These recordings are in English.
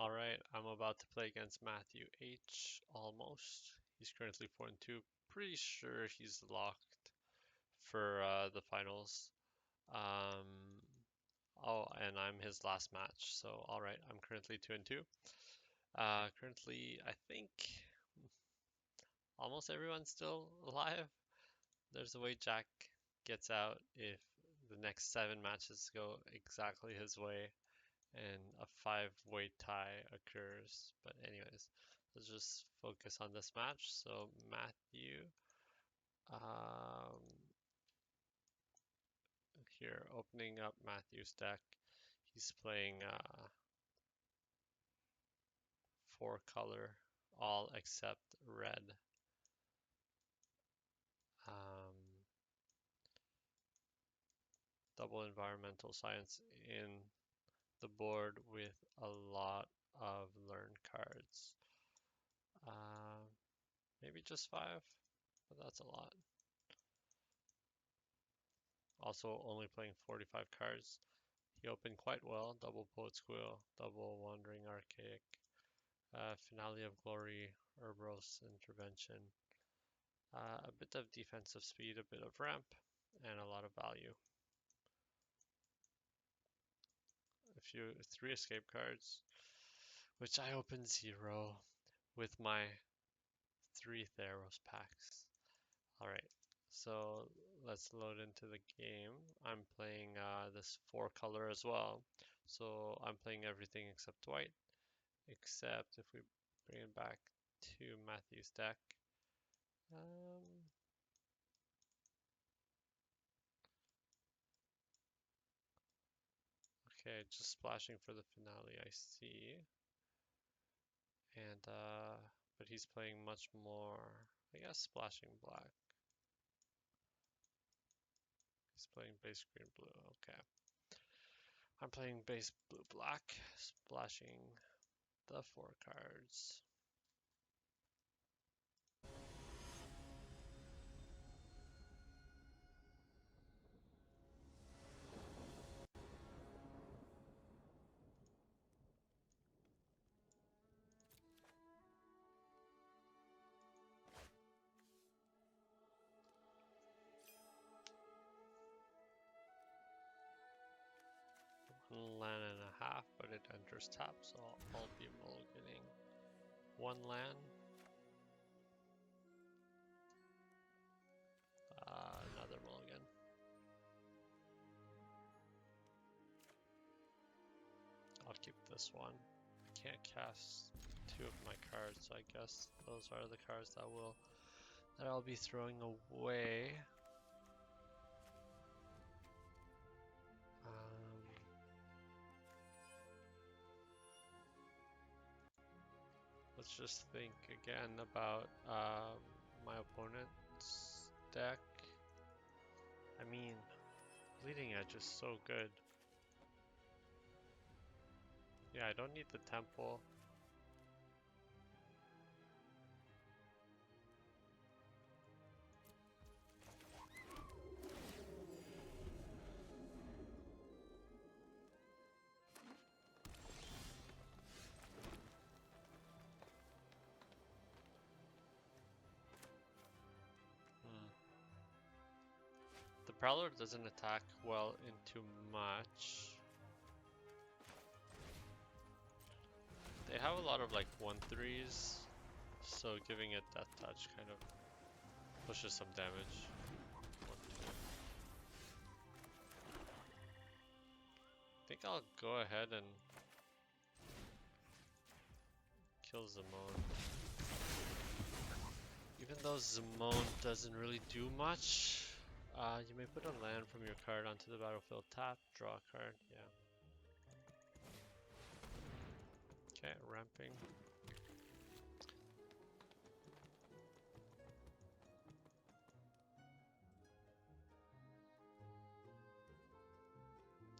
Alright, I'm about to play against Matthew H. Almost. He's currently 4-2. Pretty sure he's locked for the finals. Um, oh, and I'm his last match. So, alright, I'm currently 2-2. Currently, I think almost everyone's still alive. There's a way Jack gets out if the next 7 matches go exactly his way and a 5-way tie occurs. But anyways, let's just focus on this match. So Matthew, um, here opening up Matthew's deck. He's playing 4 color, all except red. Um, double environmental science in the board with a lot of learn cards. Maybe just 5, but that's a lot. Also only playing 45 cards. He opened quite well. Double Poet Squill, double Wandering Archaic, Finale of Glory, Urboros Intervention, a bit of defensive speed, a bit of ramp, and a lot of value. A few 3 escape cards, which I opened 0 with my 3 Theros packs. Alright, so let's load into the game. I'm playing this 4-color as well. So I'm playing everything except white. Except if we bring it back to Matthew's deck. Okay, just splashing for the finale, I see. And, but he's playing much more, I guess, splashing black. He's playing base green blue, okay. I'm playing base blue black, splashing the 4 cards. Land and a half, but it enters tap, so I'll be mulliganing 1 land. Another mulligan. I'll keep this one. I can't cast 2 of my cards, so I guess those are the cards that I'll be throwing away. Let's just think again about my opponent's deck. I mean, Bleeding Edge is so good. Yeah, I don't need the temple. The Prowler doesn't attack well into much. They have a lot of like 1/3s, so giving it Death Touch kind of pushes some damage. 1, 2. I think I'll go ahead and kill Zimone. Even though Zimone doesn't really do much, you may put a land from your card onto the battlefield, tap, draw a card, yeah. Okay, ramping.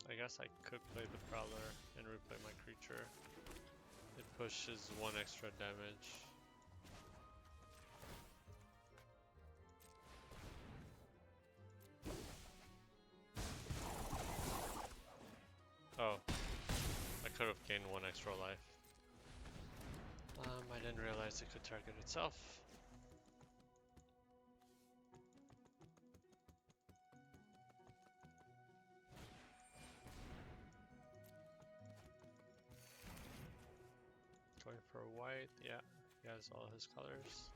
I guess I could play the Prowler and replay my creature. It pushes 1 extra damage. Oh, I could have gained 1 extra life. I didn't realize it could target itself. Going for a white, yeah, he has all his colors.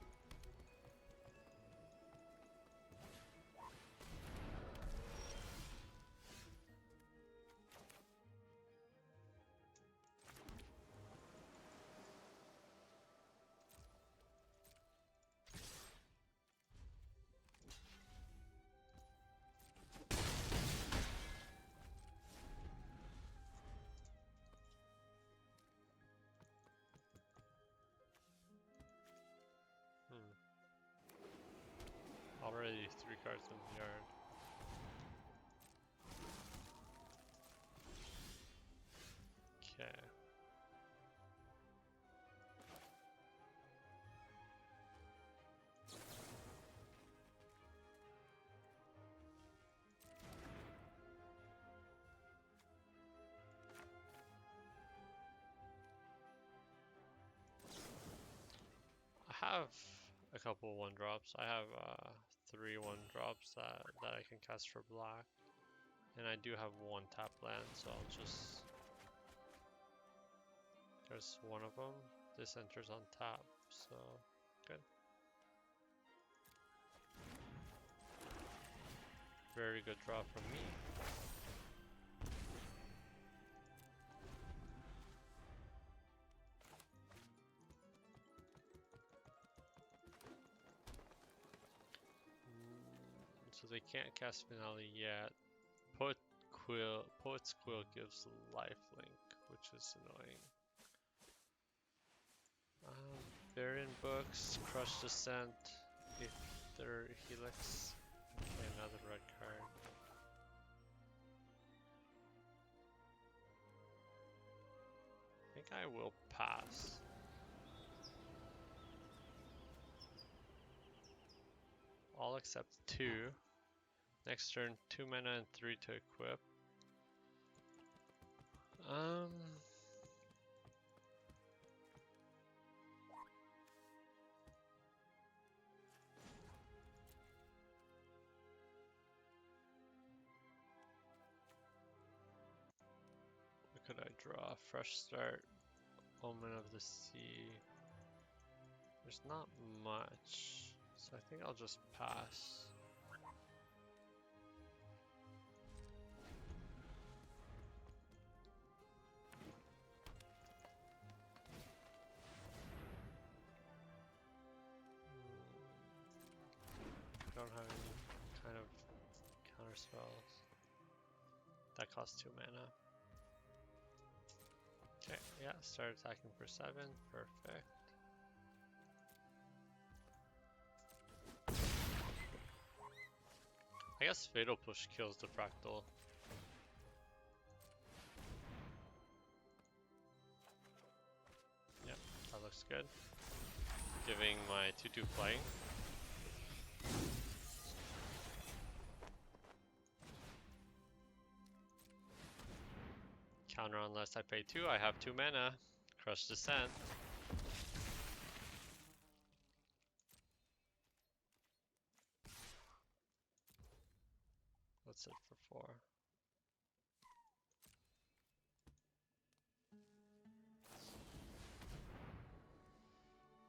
Already 3 cards in the yard. Okay. I have a couple 1-drops. I have 3 1-drops that I can cast for black. And I do have 1 tap land, so I'll just... There's one of them. This enters on tap, so good. Very good draw from me. So they can't cast Finale yet. Poet's Quill gives lifelink, which is annoying. Variant Books, Crush Descent, Aether Helix. Okay, another red card. I think I will pass. All except 2. Next turn, 2 mana and 3 to equip. What could I draw? Fresh Start, Omen of the Sea. There's not much, so I think I'll just pass. I don't have any kind of counter spells. That costs 2 mana. Okay, yeah, start attacking for 7. Perfect. I guess Fatal Push kills the Fractal. Yep, that looks good. Giving my 2/2 flying. Counter unless I pay 2. I have 2 mana. Crush Descent. What's it for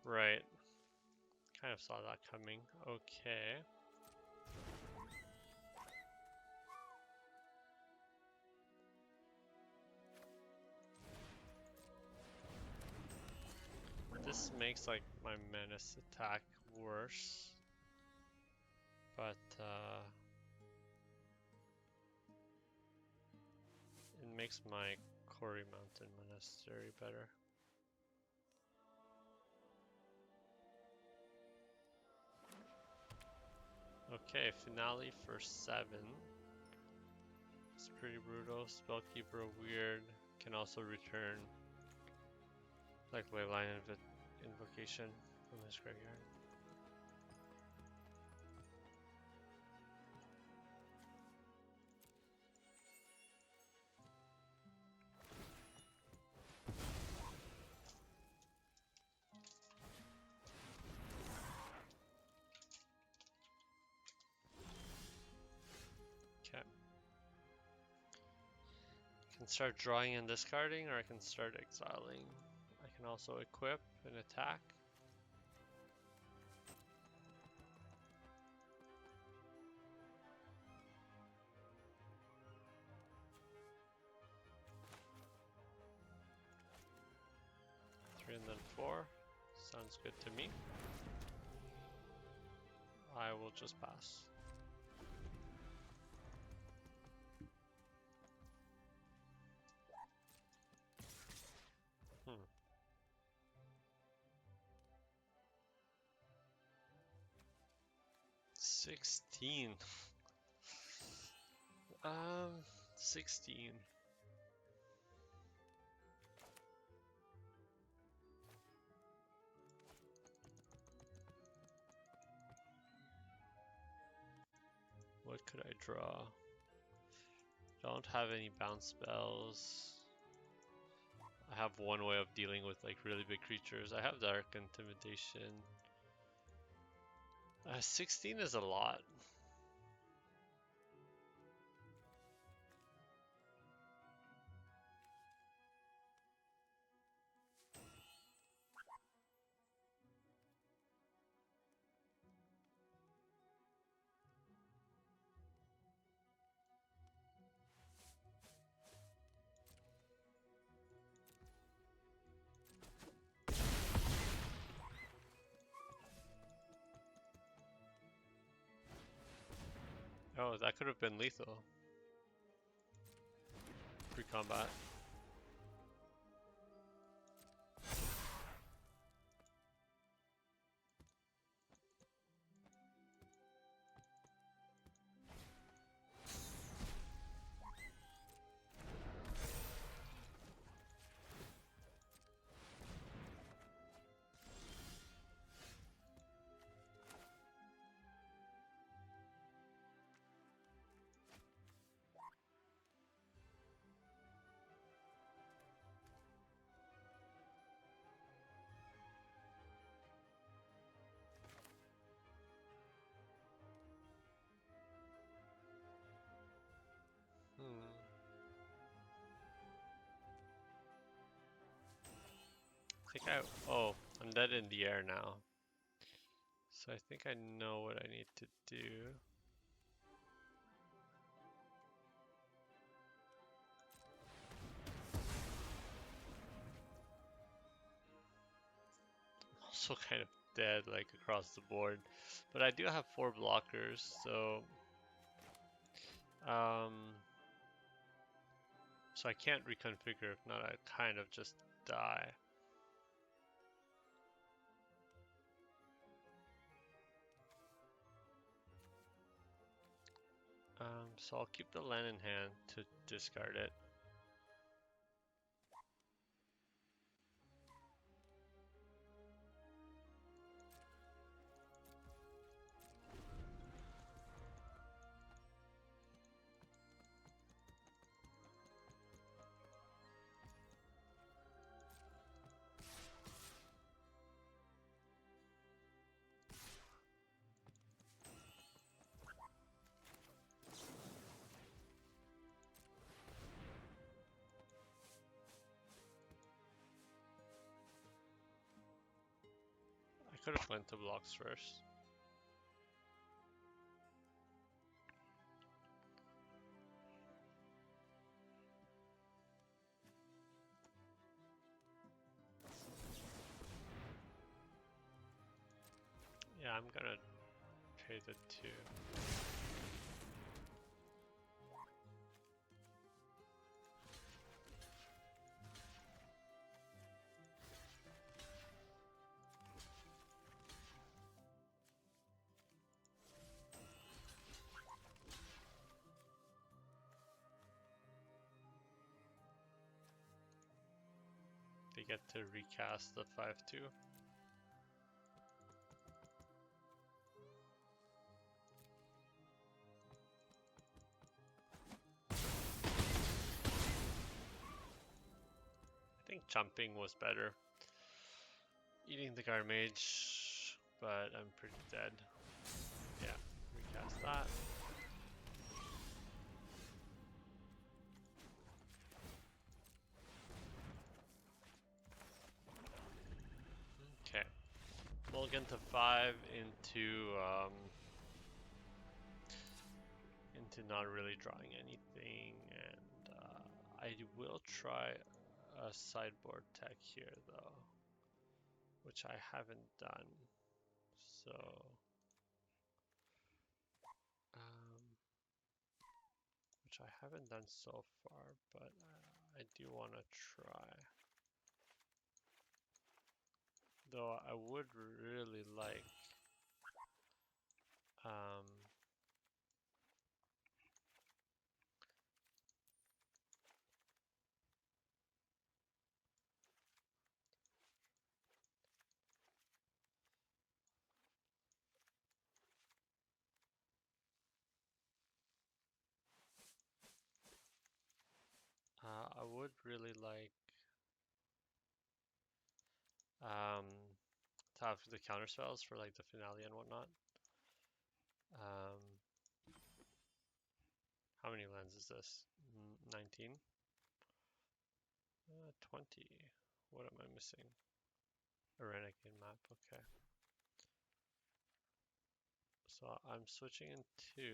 4? Right. Kind of saw that coming. Okay. This makes like my menace attack worse. But it makes my Quarry Mountain Monastery better. Okay, Finale for 7. It's pretty brutal. Spellkeeper weird. Can also return like Leyline Invocation from his graveyard. can start drawing and discarding, or I can start exiling. I can also equip and attack. Three and then 4. Sounds good to me. I will just pass. Hmm. 16. 16. What could I draw? Don't have any bounce spells. I have one way of dealing with like really big creatures. I have Dark Intimidation. 16 is a lot. Oh, that could have been lethal. Pre-combat. I think oh, I'm dead in the air now. So I think I know what I need to do. I'm also kind of dead like across the board. But I do have 4 blockers, so so I can't reconfigure, if not I kind of just die. So I'll keep the land in hand to discard it. I could have went to blocks first. Yeah, I'm gonna pay the 2. They get to recast the 5/2. I think jumping was better. Eating the garbage, but I'm pretty dead. Yeah, recast that. get into 5 into not really drawing anything, and I will try a sideboard tech here though, which I haven't done. So which I haven't done so far, but I do want to try. Though I would really like I would really like to have the counter spells for like the finale and whatnot. How many lands is this? 19? 20. What am I missing? A renegade map, okay. So I'm switching into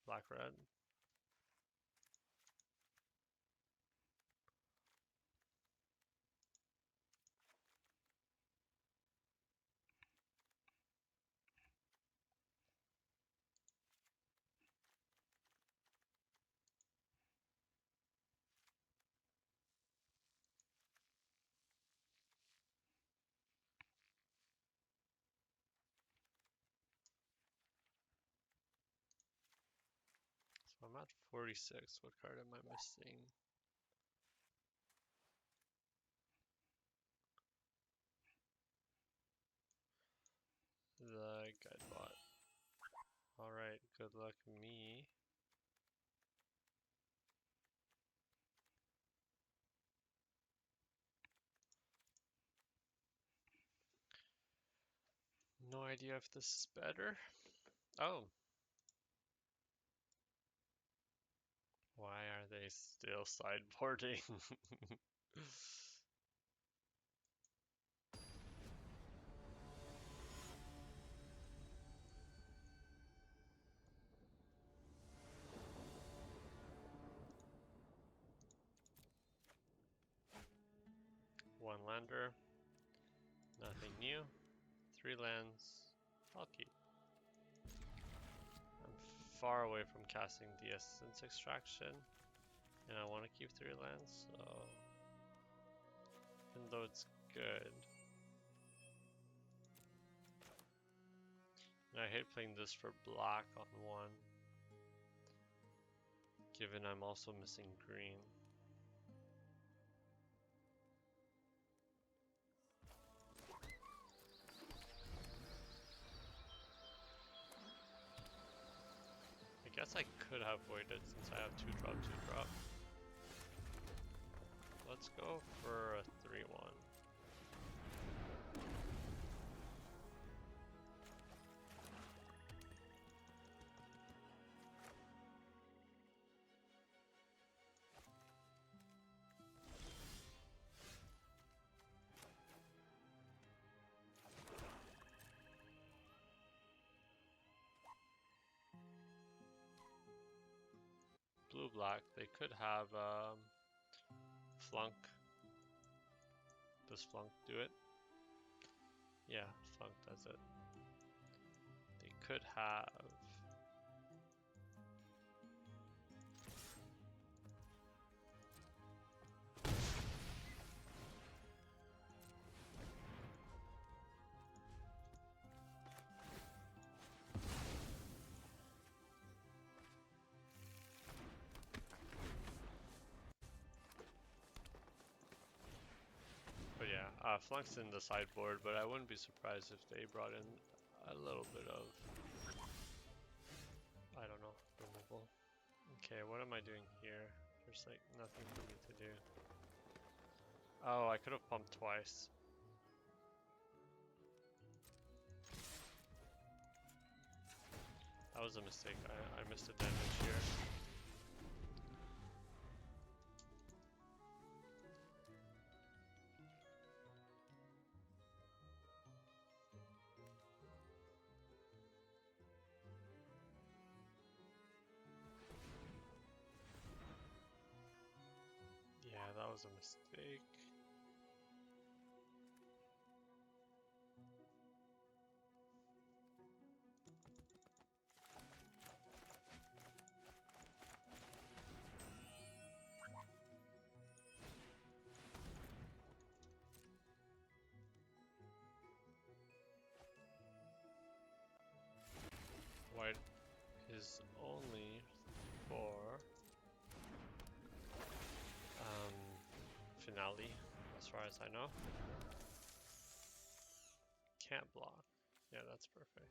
black red. So I'm at 46. What card am I missing? The guide bot. Alright, good luck me. No idea if this is better. Oh. Why are they still sideboarding? One lander. Nothing new. 3 lands. I'll keep. I'm far away from casting the Essence Extraction, and I want to keep 3 lands, so even though it's good. And I hate playing this for black on 1, given I'm also missing green. I guess I could have voided since I have 2-drop, 2-drop. Let's go for a 3-1. Blue-black, they could have flunk. Does flunk do it? Yeah, flunk does it. They could have But yeah, flunk's in the sideboard, but I wouldn't be surprised if they brought in a little bit of, I don't know, removal. Okay, what am I doing here? There's like nothing for me to do. Oh, I could have pumped twice. That was a mistake. I missed a damage here. Yeah, that was a mistake. White is only for finale, as far as I know. Can't block. Yeah, that's perfect.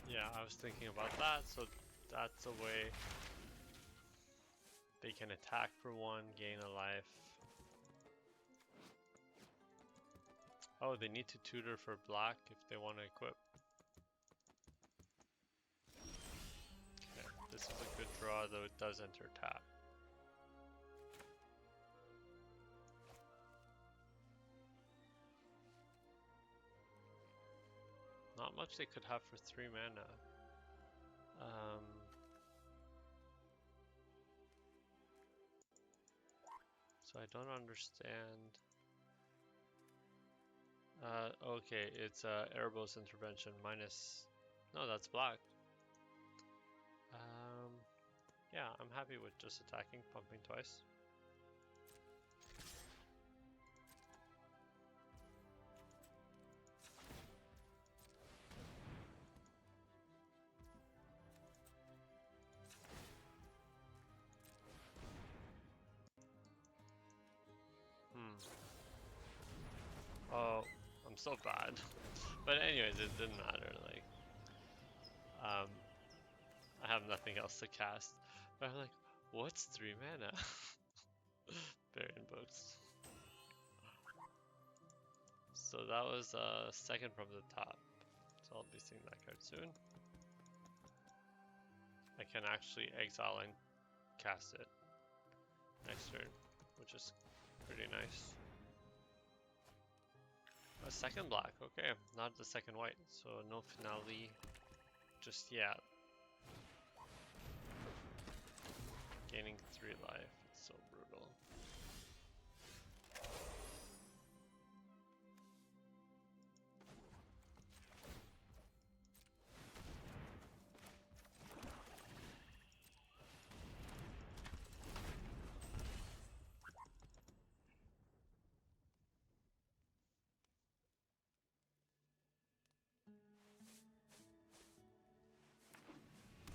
Yeah, I was thinking about that, so that's a way they can attack for one, gain a life. Oh, they need to tutor for black if they want to equip. Okay, this is a good draw, though it does enter tap. Not much they could have for 3 mana. So I don't understand. Okay, it's Erebos intervention minus. No, that's black. Yeah, I'm happy with just attacking, pumping twice. Oh, I'm so bad. But anyways, it didn't matter. Like, I have nothing else to cast. But I'm like, what's 3 mana? Baron books. So that was second from the top. So I'll be seeing that card soon. I can actually exile and cast it next turn, which is pretty nice. A second black, okay, not the second white, so no finale just yet. Gaining 3 life, it's so brutal.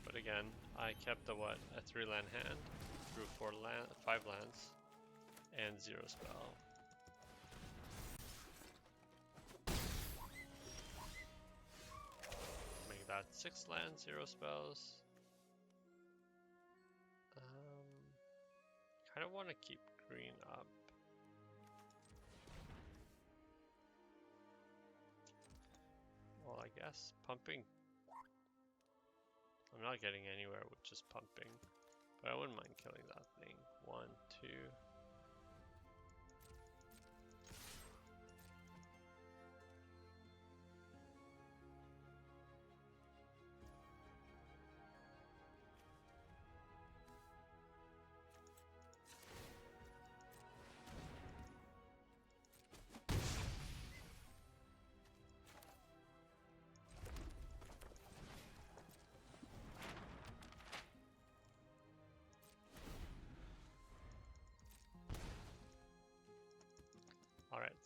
But again, I kept a 3-land hand, drew 5 lands, and 0 spell. Make that 6 lands, 0 spells. Kind of want to keep green up. Well, I guess pumping. I'm not getting anywhere with just pumping, but I wouldn't mind killing that thing. 1, 2.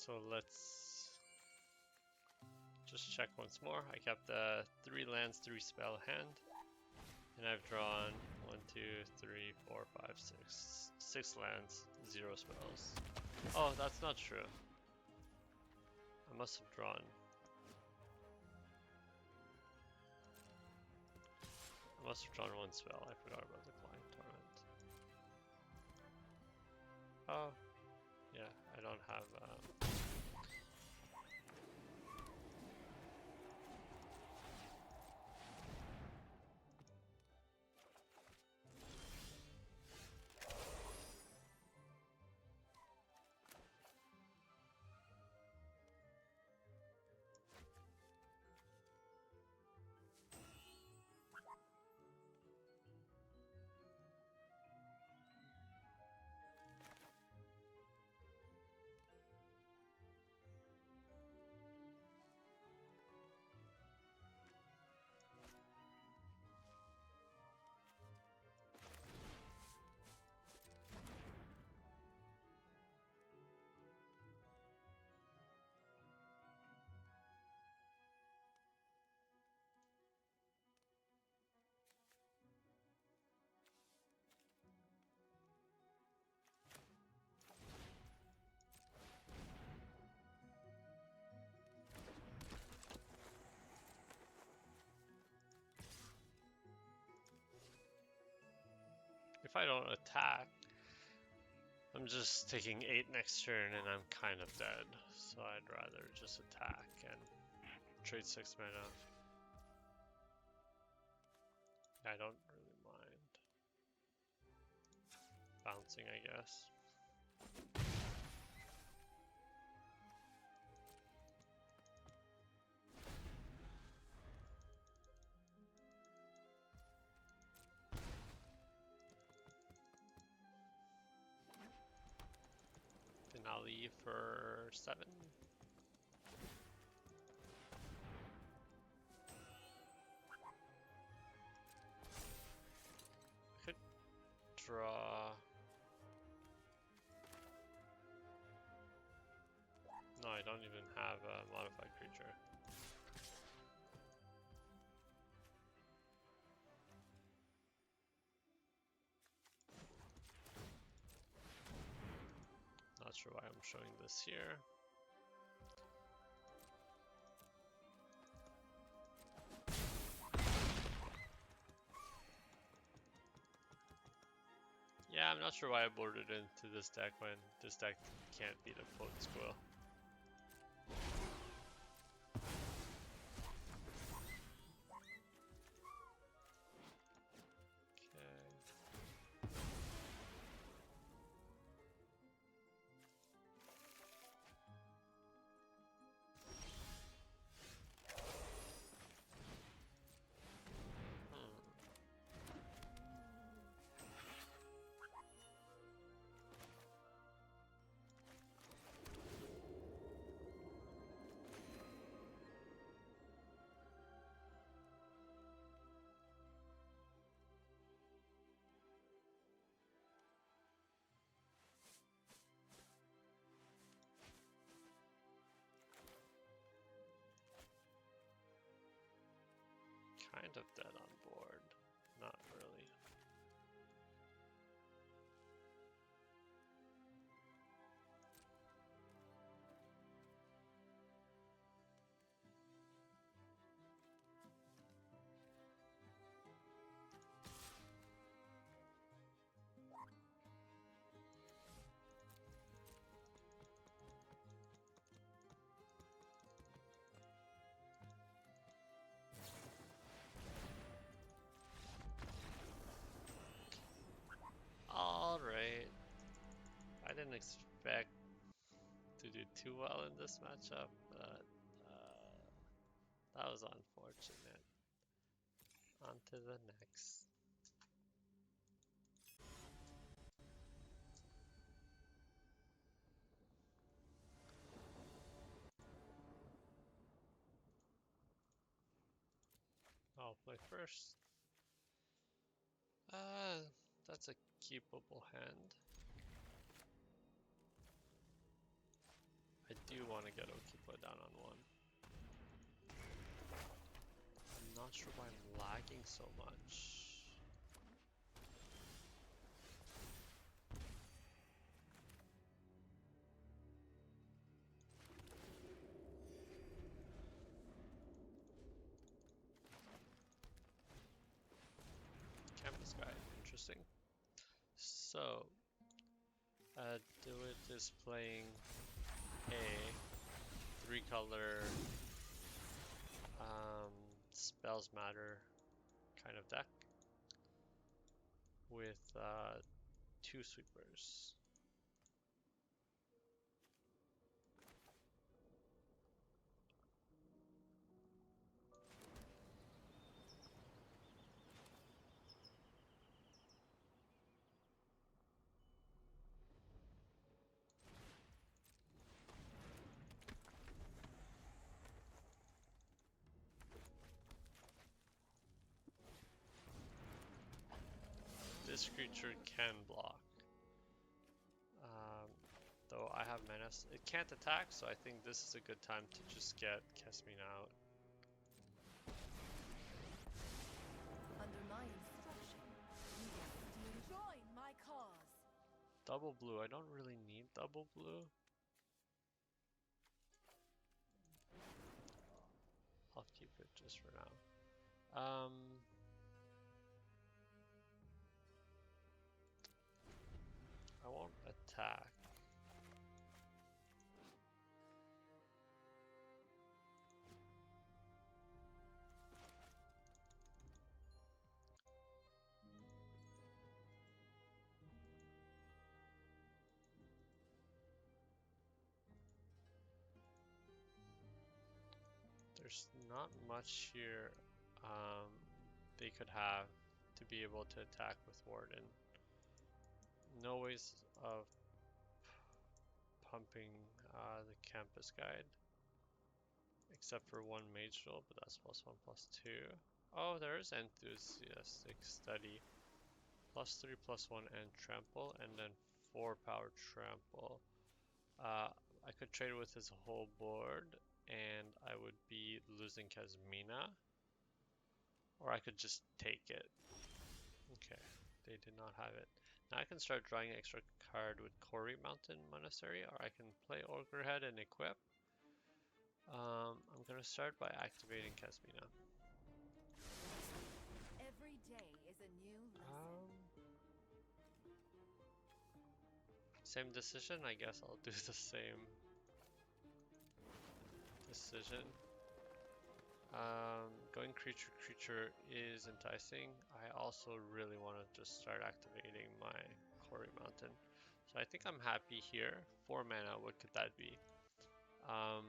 So let's just check once more. I kept the 3 lands, 3 spell hand. And I've drawn 1, 2, 3, 4, 5, 6. 6 lands, 0 spells. Oh, that's not true. I must have drawn. I must have drawn 1 spell. I forgot about the Client Torment. Oh, yeah, I don't have. If I don't attack, I'm just taking 8 next turn and I'm kind of dead. So I'd rather just attack and trade 6 mana. I don't really mind bouncing, I guess. Then I'll leave for 7. I could draw. No, I don't even have a modified creature. Not sure why I'm showing this here. Yeah, I'm not sure why I boarded into this deck when this deck can't beat a Potent Squill. Kind of dead on board. Not really. Alright. I didn't expect to do too well in this matchup, but that was unfortunate. On to the next. I'll play first. That's a keepable hand. I do want to get Okipa down on one. I'm not sure why I'm lagging so much. Campus guide, interesting. So, Dewitt is playing a 3-color spells matter kind of deck with 2 sweepers. This creature can block. Though I have menace. It can't attack, so I think this is a good time to just get Kesmina out. Under my instruction, you join my cause. Double blue. I don't really need double blue. I'll keep it just for now. I won't attack. There's not much here they could have to be able to attack with Warden. No ways of pumping the campus guide. Except for 1 mage roll, but that's +1/+2. Oh, there is enthusiastic study. +3/+1 and trample, and then 4 power trample. I could trade with his whole board, and I would be losing Kasmina. Or I could just take it. Okay, they did not have it. Now I can start drawing an extra card with Quarry Mountain Monastery, or I can play Ogre Head and equip. I'm gonna start by activating Kasmina. Every day is a new lesson. Same decision, I guess I'll do the same decision. Going creature is enticing. I also really want to just start activating my Quarry Mountain. So I think I'm happy here. 4 mana, what could that be? I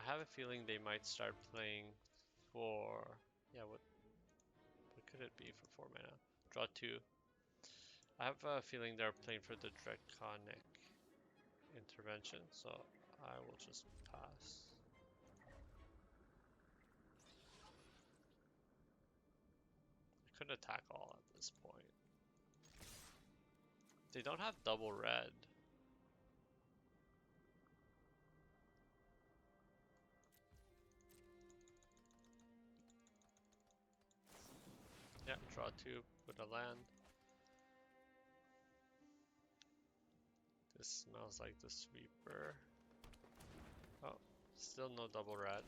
have a feeling they might start playing for... Yeah, what could it be for 4 mana? Draw 2. I have a feeling they're playing for the Draconic Intervention, so I will just pass. I could attack all at this point. They don't have double red. Yeah, draw 2, put a land. This smells like the sweeper. Oh, still no double red.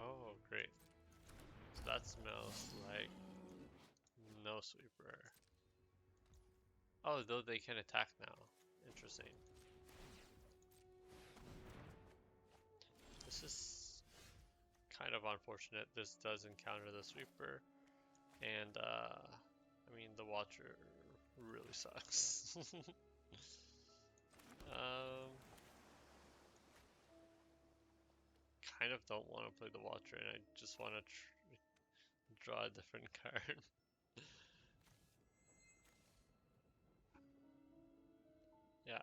Oh, great. So that smells like no sweeper. Oh, though they can attack now. Interesting. This is kind of unfortunate. This does encounter the sweeper, and I mean the watcher really sucks. um, kind of don't want to play the watcher, and I just want to draw a different card. Yeah,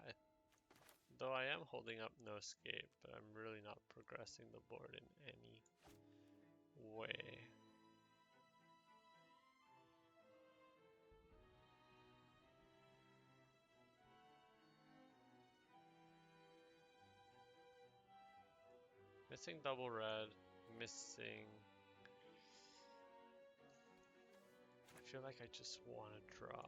though I am holding up no escape, but I'm really not progressing the board in any way. Missing double red, missing. I feel like I just want to draw.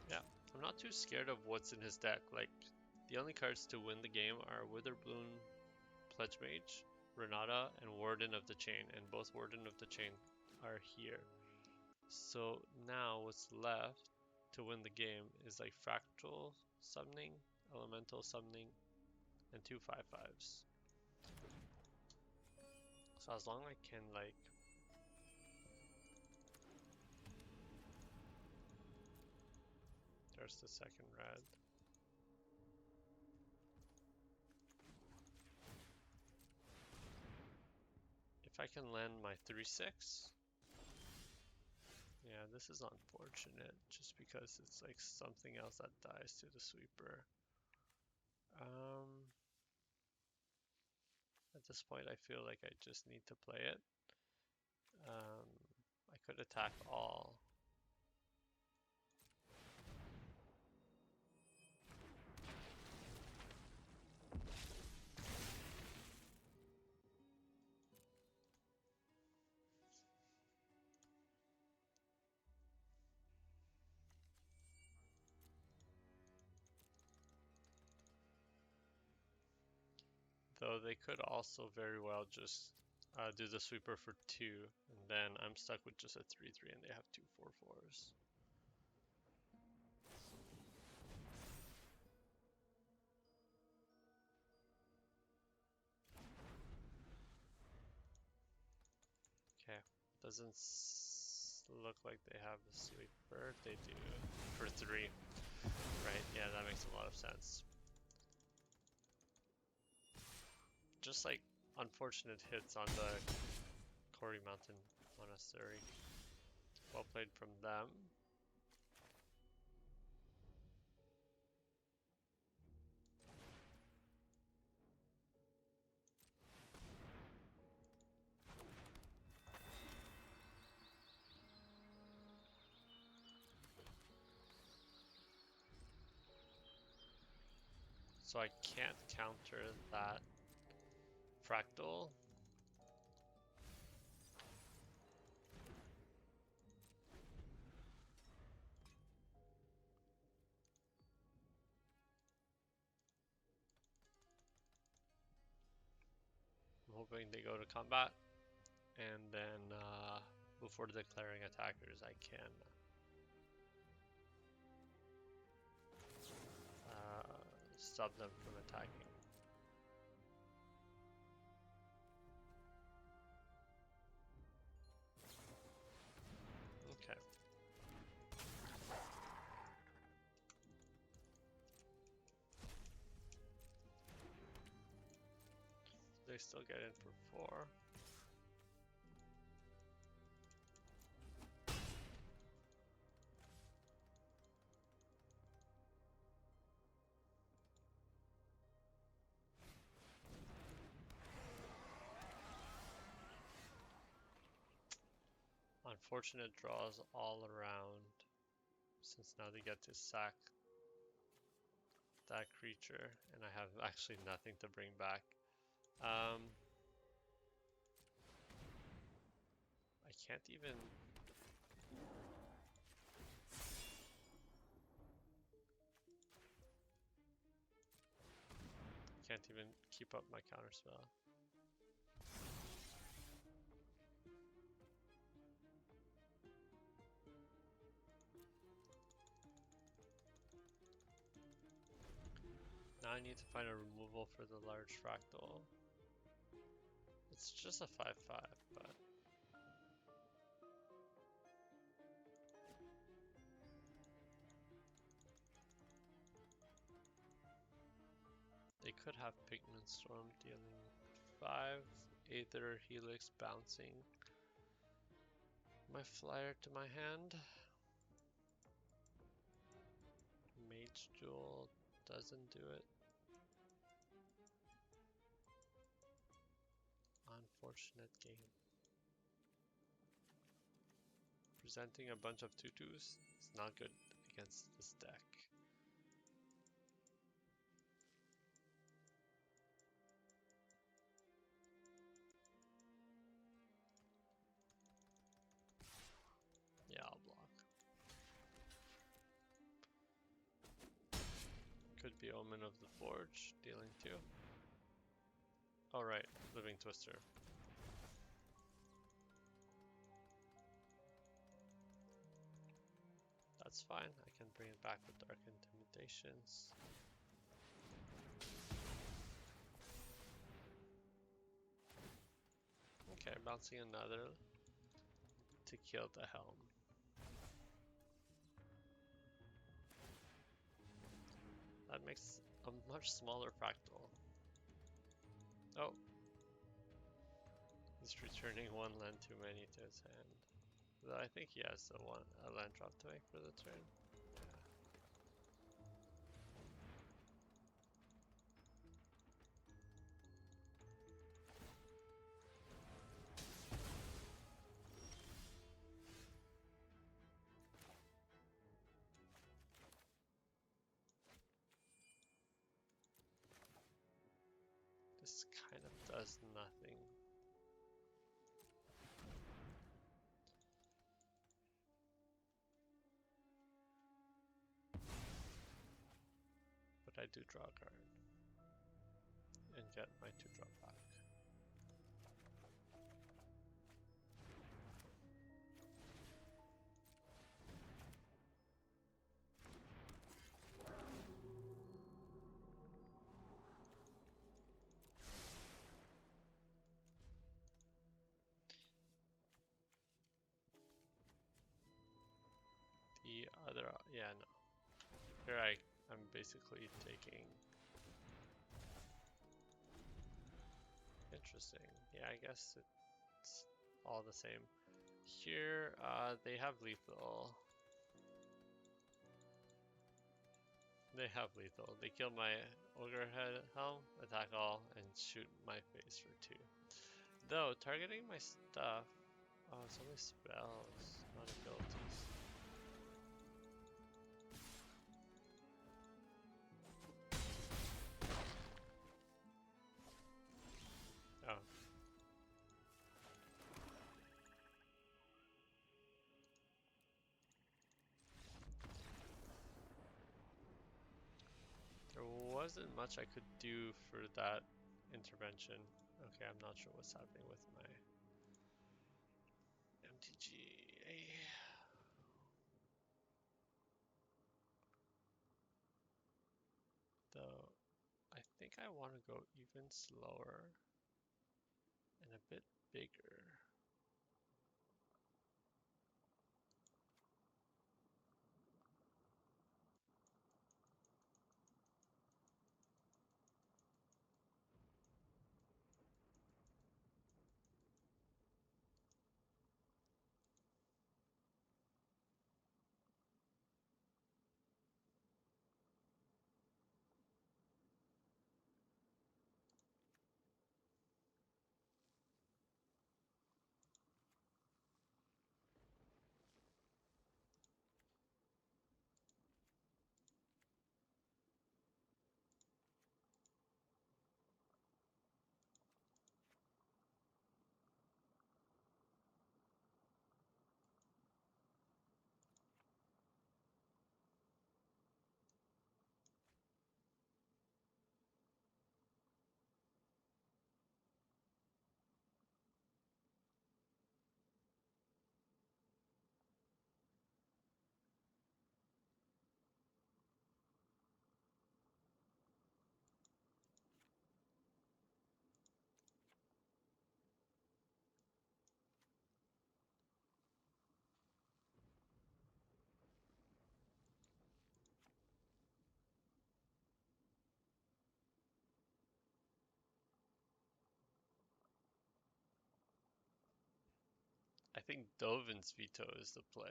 Yeah, I'm not too scared of what's in his deck. Like, the only cards to win the game are Witherbloom, Pledge Mage, Renata, and Warden of the Chain, and both Warden of the Chain are here. So now what's left to win the game is like Fractal Summoning, Elemental Summoning, and two 5/5s. So as long as I can like there's the second red. If I can land my 3/6, yeah, this is unfortunate just because it's like something else that dies to the sweeper. At this point, I feel like I just need to play it. I could attack all. Though they could also very well just do the sweeper for 2, and then I'm stuck with just a 3/3 and they have two 4/4s. Okay, doesn't look like they have a sweeper. They do for 3. Right, yeah, that makes a lot of sense. Just like unfortunate hits on the Quarry Mountain Monastery. Well played from them. So I can't counter that fractal. I'm hoping they go to combat, and then before declaring attackers, I can stop them from attacking. Okay. They still get in for 4. Unfortunate draws all around, since now they get to sack that creature, and I have actually nothing to bring back. I can't even... can't even keep up my counterspell. Now I need to find a removal for the large fractal. It's just a 5/5, but they could have Pigment Storm dealing 5, Aether Helix bouncing my flyer to my hand. Mage Jewel doesn't do it. Unfortunate game. Presenting a bunch of tutus is not good against this deck. Yeah, I'll block. Could be Omen of the Forge, dealing 2. Oh right, Living Twister. That's fine, I can bring it back with Dark Intimidations. Okay, bouncing another to kill the Helm. That makes a much smaller fractal. Oh. He's returning one land too many to his hand. Though I think he has a land drop to make for the turn. Yeah. This kind of does nothing. But I do draw a card. And get my 2-drop back. The other, yeah, no. Here I'm basically taking. Interesting. Yeah, I guess it's all the same. Here, they have lethal. They have lethal. They kill my Ogre Head Helm, attack all, and shoot my face for 2. Though, targeting my stuff. Oh, it's only spells, not abilities. Oh. There wasn't much I could do for that intervention. Okay, I'm not sure what's happening with my MTGA. Though, I think I want to go even slower and a bit bigger. think Dovin's veto is the play.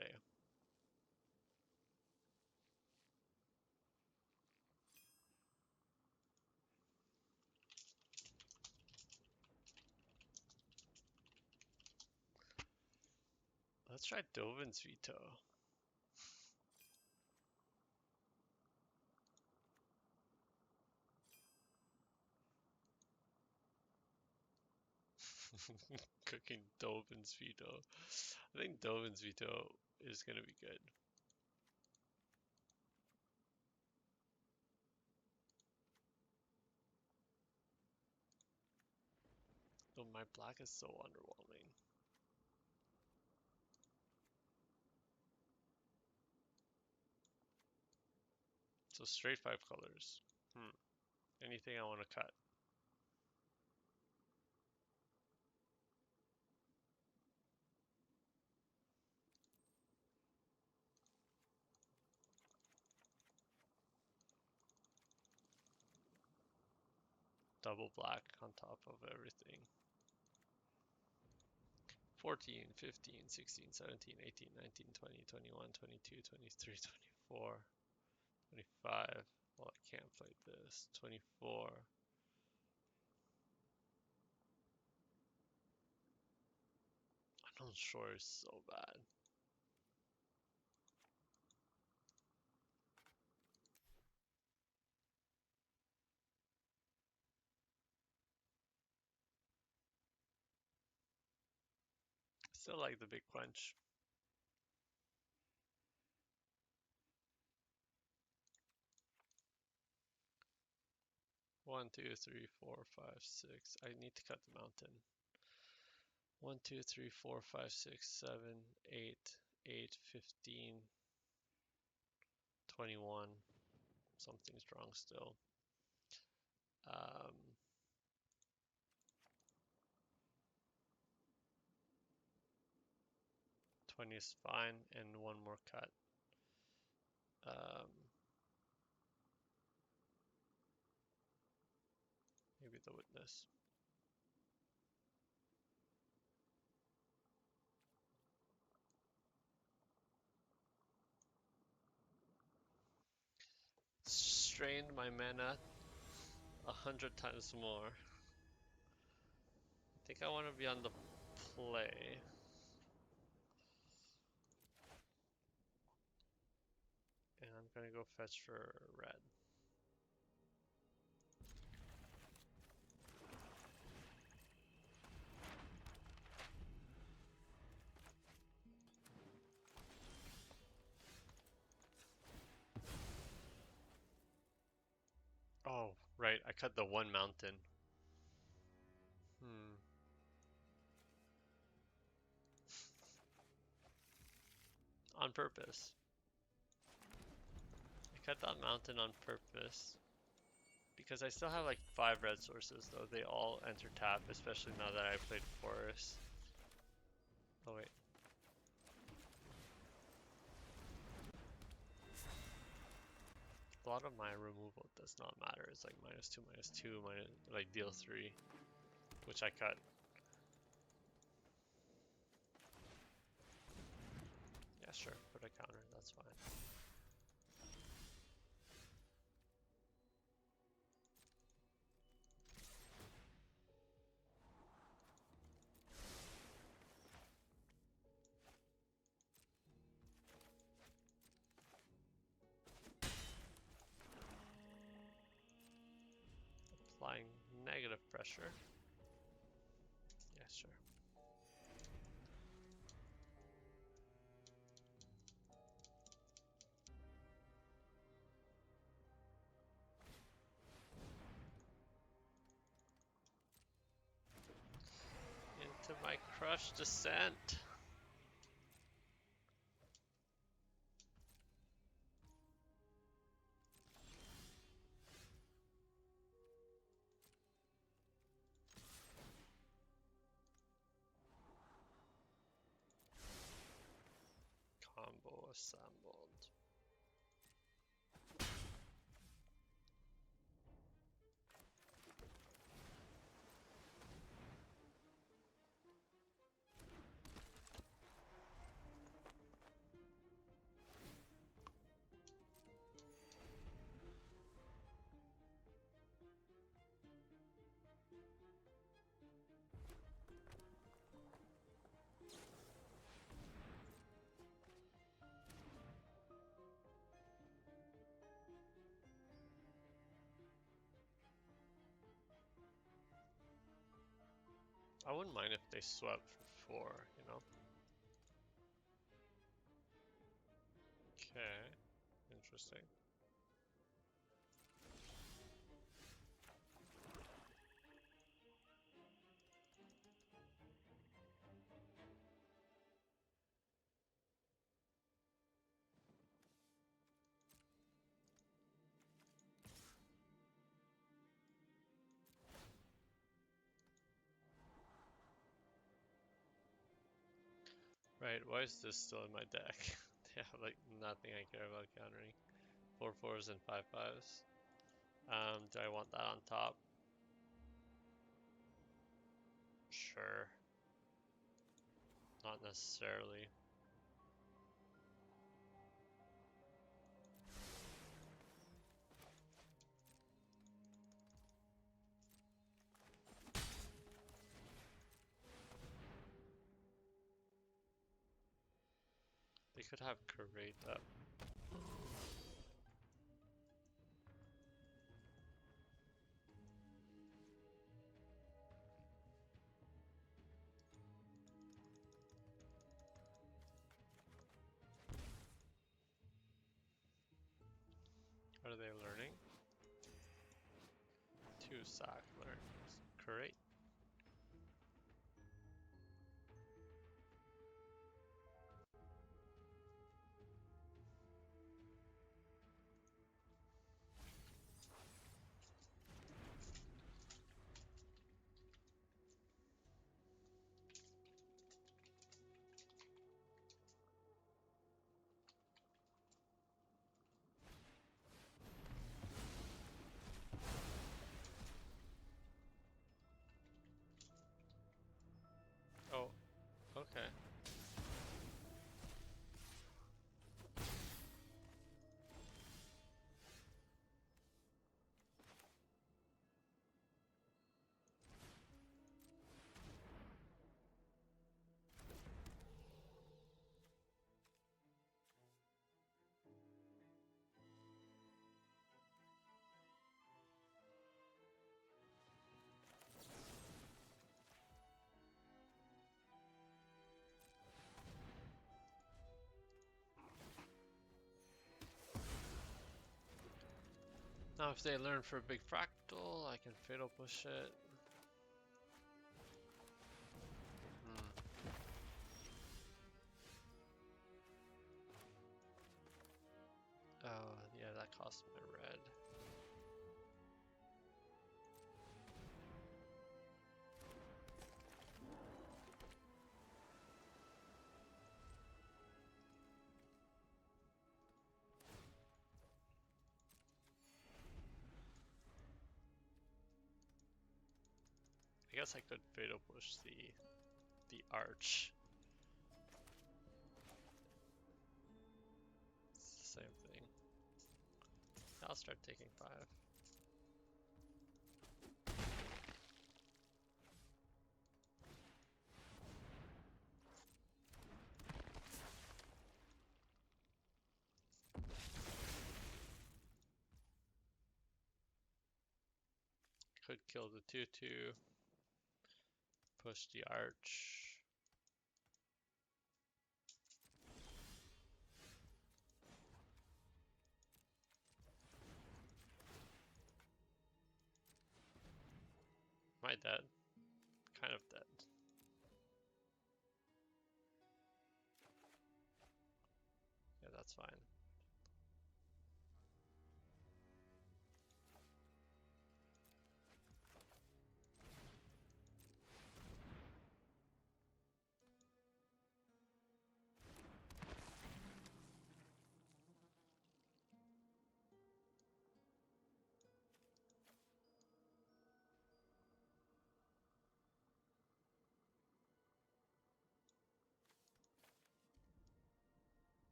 Let's try Dovin's veto. Cooking Dovin's veto. I think Dovin's veto is gonna be good. Though my black is so underwhelming. So straight 5 colors. Anything I want to cut? Double black on top of everything. 14, 15, 16, 17, 18, 19, 20, 21, 22, 23, 24, 25. Well, I can't play this. 24. I'm not sure it's so bad. Still like the big quench. One, two, three, four, five, six. I need to cut the mountain. 1, 2, 3, 4, 5, 6, 7, 8, 8, 15, 21. Something's wrong still. 20 is fine, and one more cut. Maybe the witness. Strained my mana 100 times more. I think I want to be on the play. And I'm gonna go fetch for red. Oh, right, I cut the one mountain. On purpose. I cut that mountain on purpose. Because I still have like 5 red sources though. They all enter tap, especially now that I played Forest. Oh wait. A lot of my removal does not matter. It's like -2, -2, like deal 3. Which I cut. Yeah, sure. Put a counter. That's fine. Applying negative pressure. Yeah, sure. Into my crush descent. Combo assembled. I wouldn't mind if they swept for 4, you know? Okay, interesting. Right, why is this still in my deck? They have like nothing I care about countering. 4/4s and 5/5s. Do I want that on top? Sure. Not necessarily. They could have Karate up. What are they learning? 2 sack learns. Karate. Oh, okay. Now if they learn for a big fractal, I can fatal push it. Hmm. Oh, yeah, that cost me a red. I guess I could fatal push the arch. It's the same thing. I'll start taking 5. Could kill the 2/2. Push the arch. Am I dead? Kind of dead. Yeah, that's fine.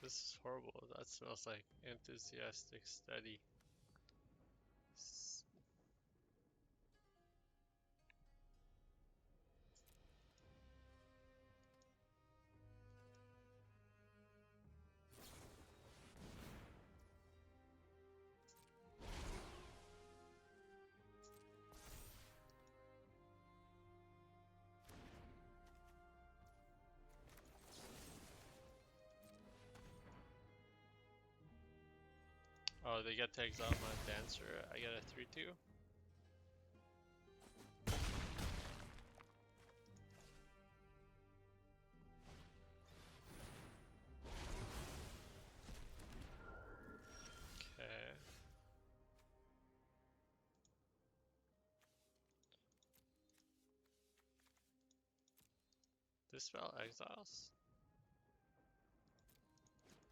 This is horrible. That smells like enthusiastic study. Oh, they get to exile my dancer. I get a 3-2. Okay. This spell exiles?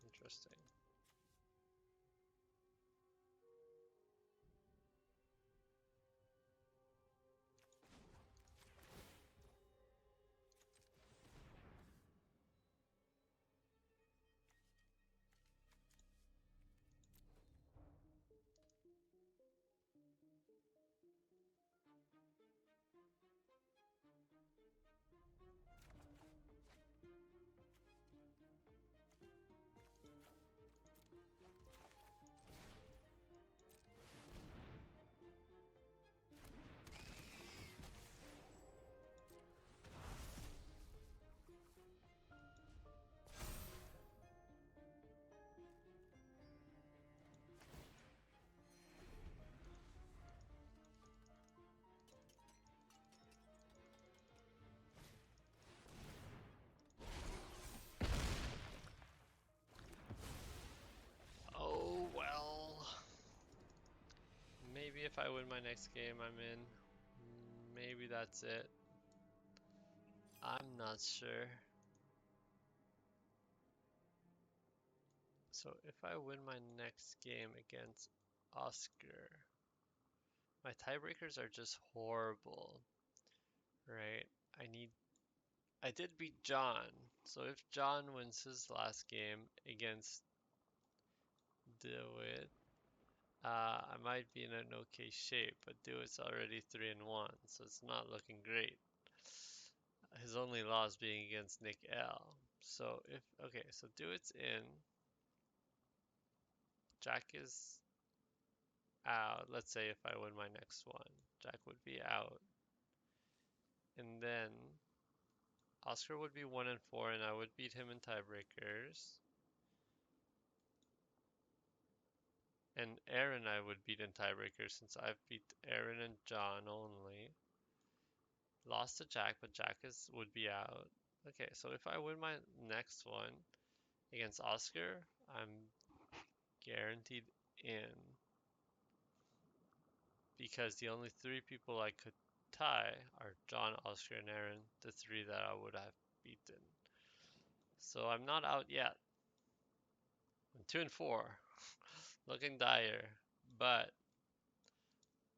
Interesting. Oh, well. Maybe if I win my next game, I'm in. Maybe that's it. I'm not sure. So if I win my next game against Oscar, my tiebreakers are just horrible, right? I need I did beat John. So if John wins his last game against DeWitt, I might be in an okay shape, but DeWitt's already 3-1, so it's not looking great. His only loss being against Nick L. So if okay, so DeWitt's in, Jack is out. Let's say if I win my next one, Jack would be out, and then Oscar would be 1-4, and I would beat him in tiebreakers. And Aaron I would beat in tiebreakers since I've beat Aaron and John only. Lost to Jack, but Jack is would be out. Okay, so if I win my next one against Oscar, I'm guaranteed in because the only three people I could tie are John, Oscar, and Aaron, the three that I would have beaten. So I'm not out yet. I'm 2-4, looking dire, but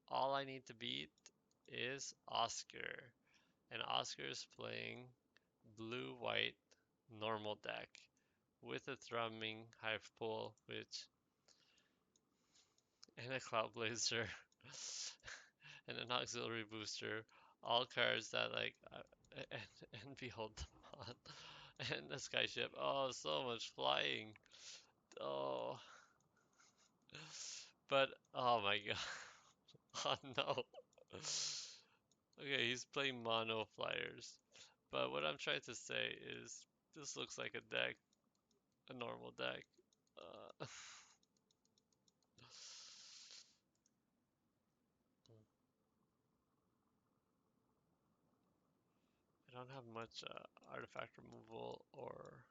all I need to beat is Oscar. And Oscar is playing blue-white normal deck with a thrumming hive pool, which and a cloud blazer and an auxiliary booster, all cards that like and, and behold the mod and the skyship. Oh, so much flying. Oh, but oh my god. Oh no. Okay, he's playing mono flyers. But what I'm trying to say is this looks like a deck, a normal deck. Uh, I don't have much artifact removal or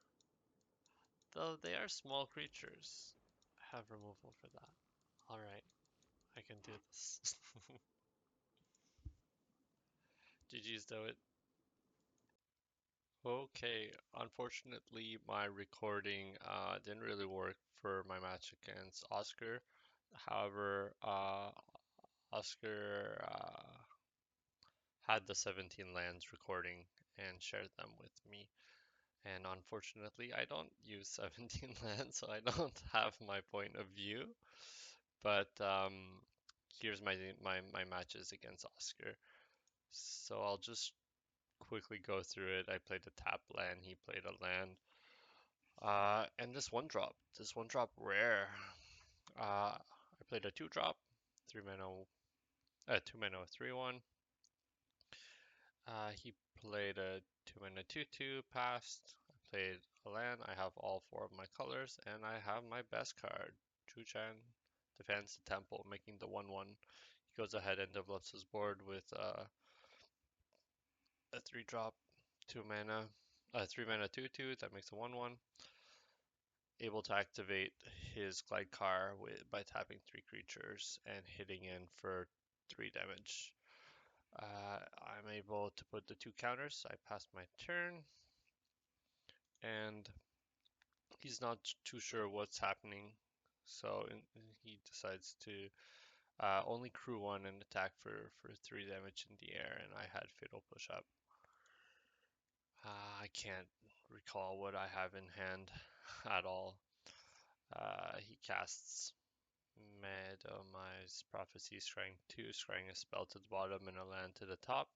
though they are small creatures. I have removal for that. Alright, I can do this. GG's do it. Okay, unfortunately my recording didn't really work for my match against Oscar. However, Oscar had the 17 lands recording and shared them with me. And unfortunately, I don't use 17 lands, so I don't have my point of view. But here's my matches against Oscar. So I'll just quickly go through it. I played a tap land, he played a land. And this one drop rare. I played a 2 drop, 3 mana, 2 mana 3/1. He played a 2 mana 2/2, passed. I played a land. I have all four of my colors, and I have my best card. Chu-Chan defends the temple, making the 1/1. He goes ahead and develops his board with a 3 drop, 2 mana, 3 mana 2/2. That makes a 1/1. Able to activate his Glide Car by tapping 3 creatures and hitting in for 3 damage. I'm able to put the 2 counters. I pass my turn, and he's not too sure what's happening, so he decides to only crew one and attack for 3 damage in the air, and I had Fatal Push Up. I can't recall what I have in hand at all. He casts Medomize Prophecy, scrying 2, scrying a spell to the bottom and a land to the top.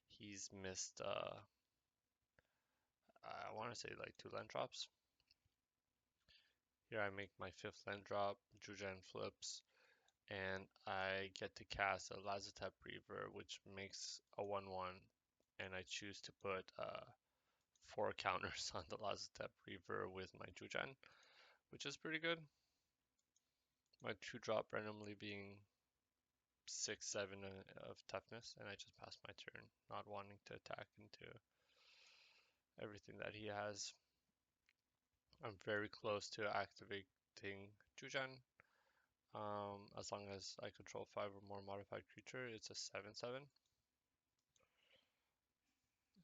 He's missed, I want to say like 2 land drops. Here I make my 5th land drop, Jujan flips, and I get to cast a Lazotep Reaver, which makes a 1/1, and I choose to put 4 counters on the Lazotep Reaver with my Jujan, which is pretty good. My 2 drop randomly being 6, 7 of toughness, and I just pass my turn, not wanting to attack into everything that he has. I'm very close to activating Jujan. As long as I control 5 or more modified creature, it's a 7/7.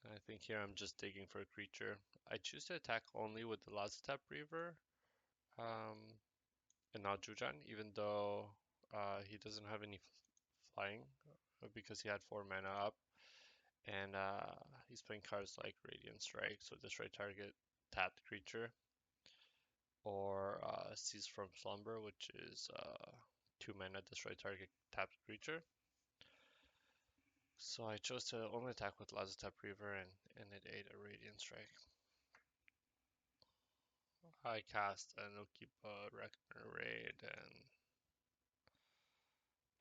I think here I'm just digging for a creature. I choose to attack only with the Lazotep Reaver, um, and not Jujan, even though he doesn't have any flying because he had 4 mana up, and he's playing cards like Radiant Strike, so destroy target tapped creature, or Seize from Slumber, which is 2 mana destroy target tapped creature. So I chose to only attack with Lazotep Reaver, and it ate a Radiant Strike. I cast an Okipa Reckoner Raid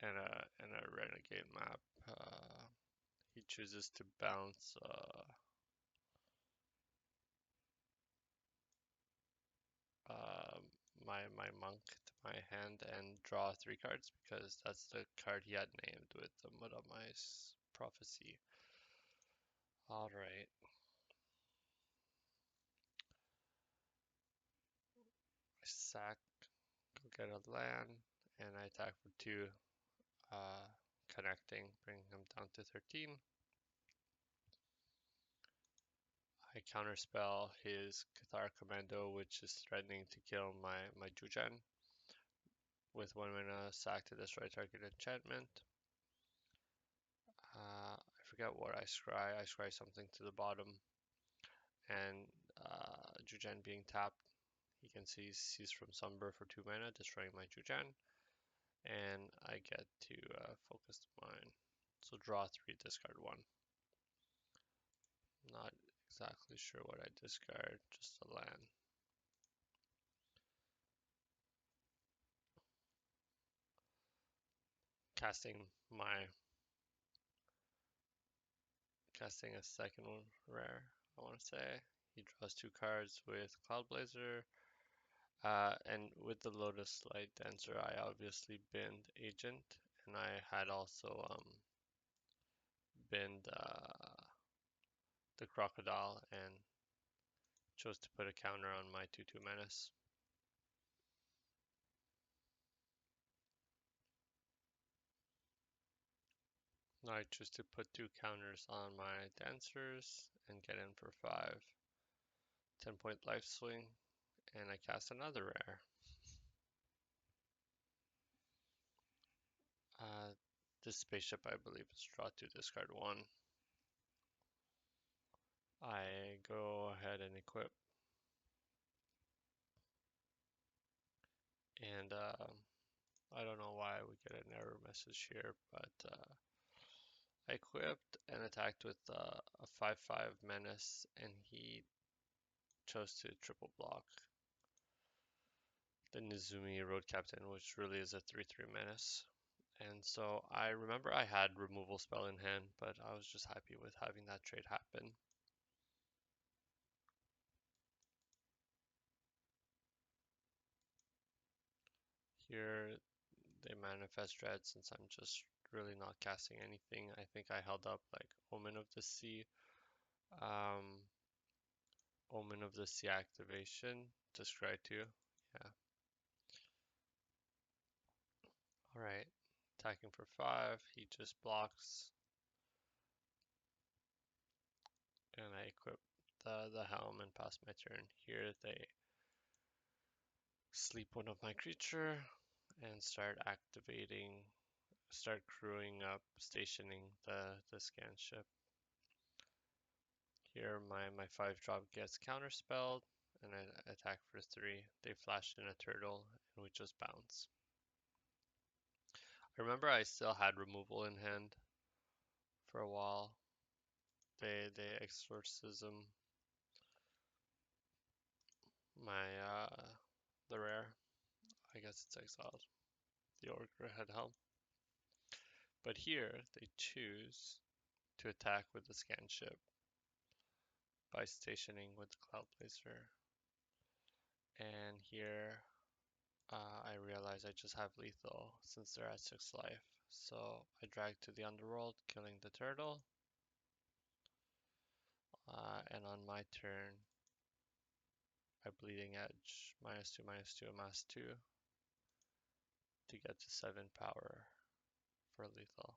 and a Renegade map. He chooses to bounce uh, my monk to my hand and draw 3 cards because that's the card he had named with the Muramai's Prophecy. Alright. I sack, go get a land, and I attack for 2, connecting, bringing him down to 13. I counterspell his Cathar Commando, which is threatening to kill my Jujan, with 1 mana sack to destroy target enchantment. I forget what I scry. I scry something to the bottom, and Jujan being tapped, he can Seize from Slumber for 2 mana, destroying my Jujan, and I get to focus mine. So draw 3, discard 1. Not exactly sure what I discard, just a land. Casting my casting a second one rare, I want to say. He draws 2 cards with Cloud Blazer. And with the Lotus Light Dancer, I obviously binned Agent, and I had also binned the Crocodile and chose to put a counter on my 2/2 Menace. Now I choose to put 2 counters on my Dancers and get in for 5. 10-point life swing, and I cast another rare. This spaceship, I believe, is draw 2, discard 1. I go ahead and equip, and I don't know why we get an error message here, but I equipped and attacked with a 5/5 menace, and he chose to triple block the Nizumi Road Captain, which really is a 3/3 menace. And so I remember I had removal spell in hand, but I was just happy with having that trade happen. Here they manifest dread since I'm just really not casting anything. I think I held up like Omen of the Sea, um, Omen of the Sea activation to scry 2. Yeah. Alright. Attacking for 5. He just blocks. And I equip the helm and pass my turn. Here they sleep one of my creature and start crewing up, stationing the scan ship. Here my 5 drop gets counterspelled and I attack for 3. They flash in a turtle and we just bounce. I remember I still had removal in hand for a while. They exorcism my the rare. I guess it's exiled. The Orc head helm. But here they choose to attack with the scan ship by stationing with the Cloud Blazer. And here I realize I just have lethal since they're at 6 life. So I drag to the underworld, killing the turtle. And on my turn, I bleeding edge -2/-2 amass 2 to get to 7 power for lethal.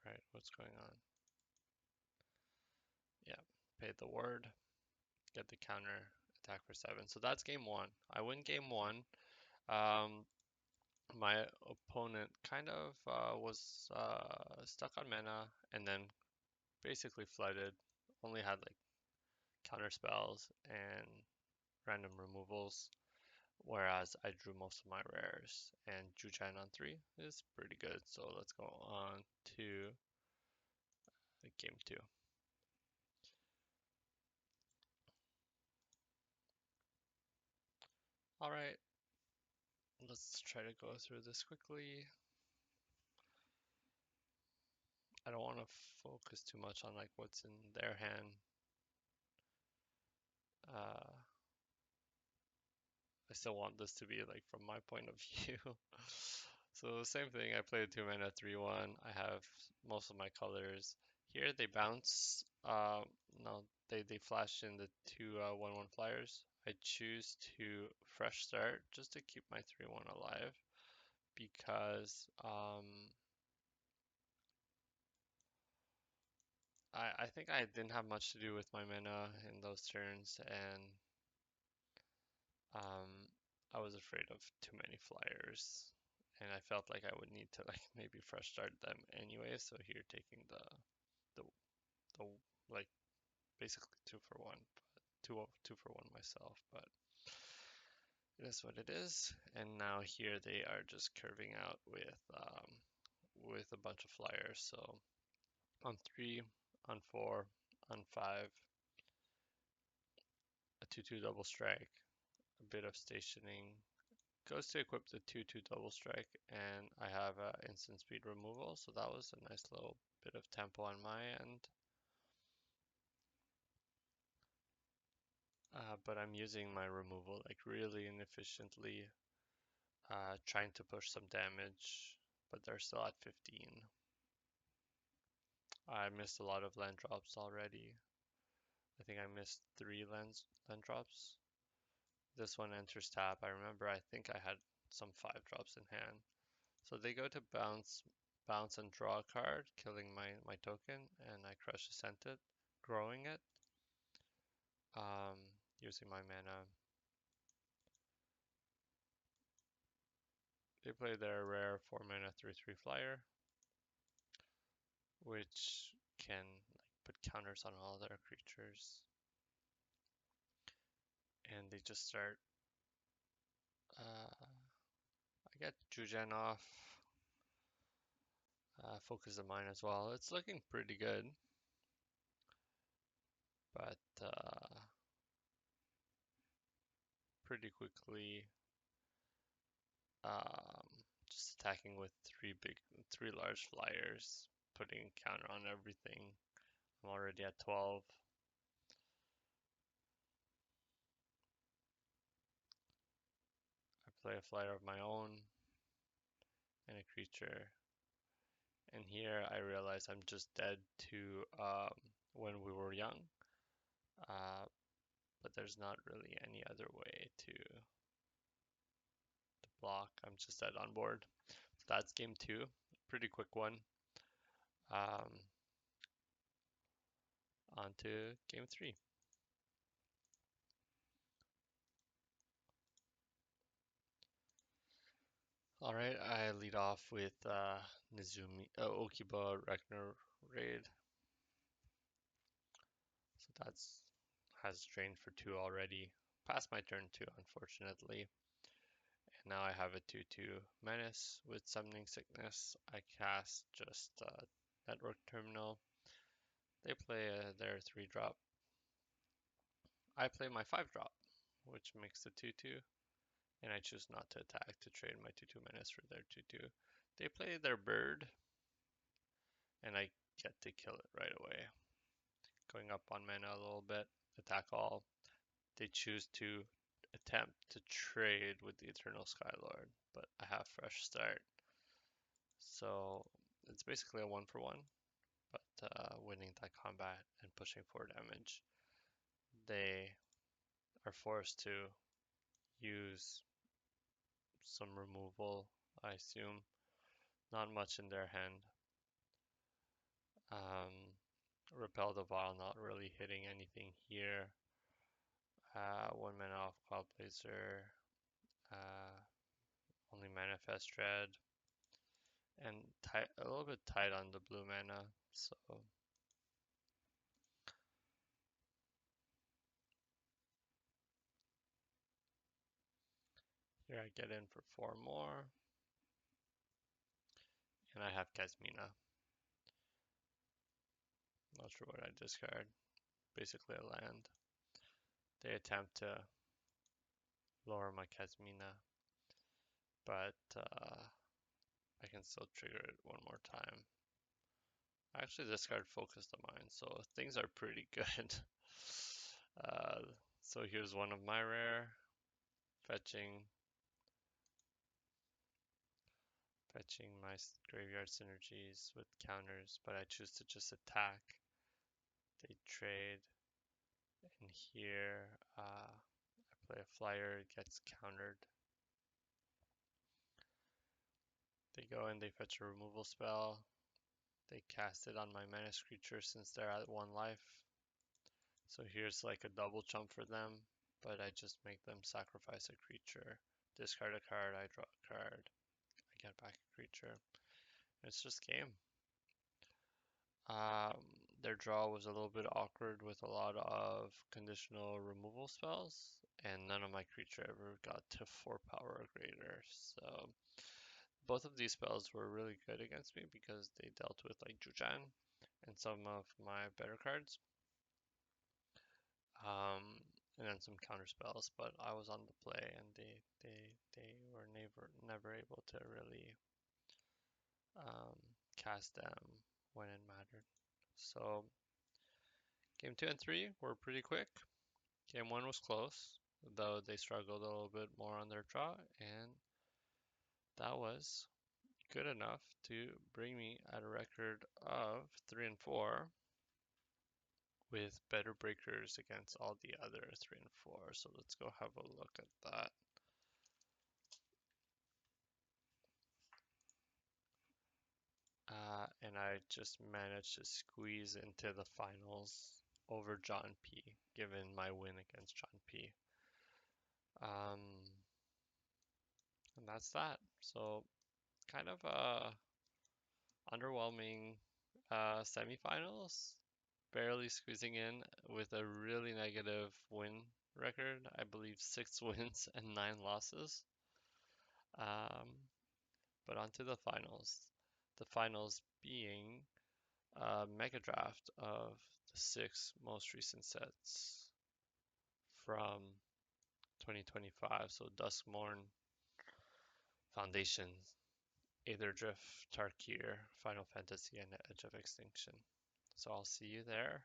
Right, what's going on? Yeah, pay the word, get the counter, attack for 7. So that's game 1. I win game 1. Um, my opponent kind of was stuck on mana and then basically flooded. Only had like counter spells and random removals, whereas I drew most of my rares. And Juchan on 3 is pretty good. So let's go on to game 2. All right, let's try to go through this quickly. I don't want to focus too much on like what's in their hand. Uh, I still want this to be like from my point of view. So same thing, I played 2 mana 3/1. I have most of my colors. Here they bounce. No, they flash in the two 1/1 flyers. I choose to fresh start just to keep my 3/1 alive because I think I didn't have much to do with my mana in those turns, and um, I was afraid of too many flyers, and I felt like I would need to like maybe fresh start them anyway. So here taking the the like basically 2 for 1, but two for 1 myself, but it is what it is. And now here they are just curving out with a bunch of flyers. So on 3, on 4, on 5, a 2/2 double strike, a bit of stationing. Goes to equip the 2/2 double strike, and I have instant speed removal, so that was a nice little bit of tempo on my end. But I'm using my removal like really inefficiently, trying to push some damage, but they're still at 15. I missed a lot of land drops already. I think I missed 3 land drops. This one enters tap. I remember I think I had some 5 drops in hand. So they go to bounce and draw a card, killing my token, and I crush a Scented, growing it, um, using my mana. They play their rare 4 mana 3/3 flyer, which can like put counters on all their creatures, and they just start. I get Jujen off, focus of mine as well. It's looking pretty good, but pretty quickly, um, just attacking with three large flyers, putting counter on everything. I'm already at 12. I play a flyer of my own and a creature. And here I realize I'm just dead to when we were young. Uh, but there's not really any other way to block. I'm just dead on board. So that's game two. Pretty quick one. Um, on to game three. All right, I lead off with Okiba Rekner raid. So that's has drained for two already. Past my turn two, unfortunately. And now I have a 2/2 menace with summoning sickness. I cast just network terminal. They play their 3-drop. I play my 5-drop, which makes the 2/2. And I choose not to attack to trade my 2/2 menace for their 2/2. They play their bird, and I get to kill it right away. Going up on mana a little bit, attack all. They choose to attempt to trade with the Eternal Skylord, but I have fresh start. So it's basically a 1-for-1, but winning that combat and pushing 4 damage. They are forced to use some removal, I assume. Not much in their hand. Um, Repel the Vial not really hitting anything here. 1 mana off Cloud Blazer. Uh, only Manifest Dread. And tight, a little bit tight on the blue mana. So here I get in for 4 more. And I have Kasmina. Not sure what I discard. Basically a land. They attempt to lower my Kasmina, but I can still trigger it one more time. I actually discard Focus the Mind, so things are pretty good. uh, so here's one of my rare, fetching my graveyard synergies with counters, but I choose to just attack. They trade, and here I play a flyer, it gets countered. They go and they fetch a removal spell. They cast it on my menace creature since they're at 1 life. So here's like a double chump for them, but I just make them sacrifice a creature. Discard a card, I draw a card, I get back a creature. It's just game. Um, their draw was a little bit awkward with a lot of conditional removal spells, and none of my creature ever got to 4 power or greater. So both of these spells were really good against me because they dealt with like Jujan and some of my better cards. And then some counter spells, but I was on the play and they were never able to really um, cast them when it mattered. So game 2 and 3 were pretty quick. Game 1 was close, though they struggled a little bit more on their draw, and that was good enough to bring me at a record of 3 and 4 with better breakers against all the other 3 and 4. So let's go have a look at that. And I just managed to squeeze into the finals over John P, given my win against John P. Um, and that's that. So kind of a underwhelming Semifinals, barely squeezing in with a really negative win record. I believe 6 wins and 9 losses. Um, but on to the finals. The finals being a mega draft of the 6 most recent sets from 2025. So Duskmorn, Foundation, Aether Drift, Tarkir, Final Fantasy, and Edge of Extinction. So I'll see you there.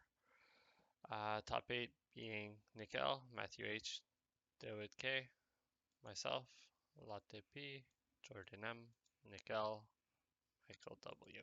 Top 8 being Nickel, Matthew H, David K, myself, Latte P, Jordan M, Nickel, Michael W.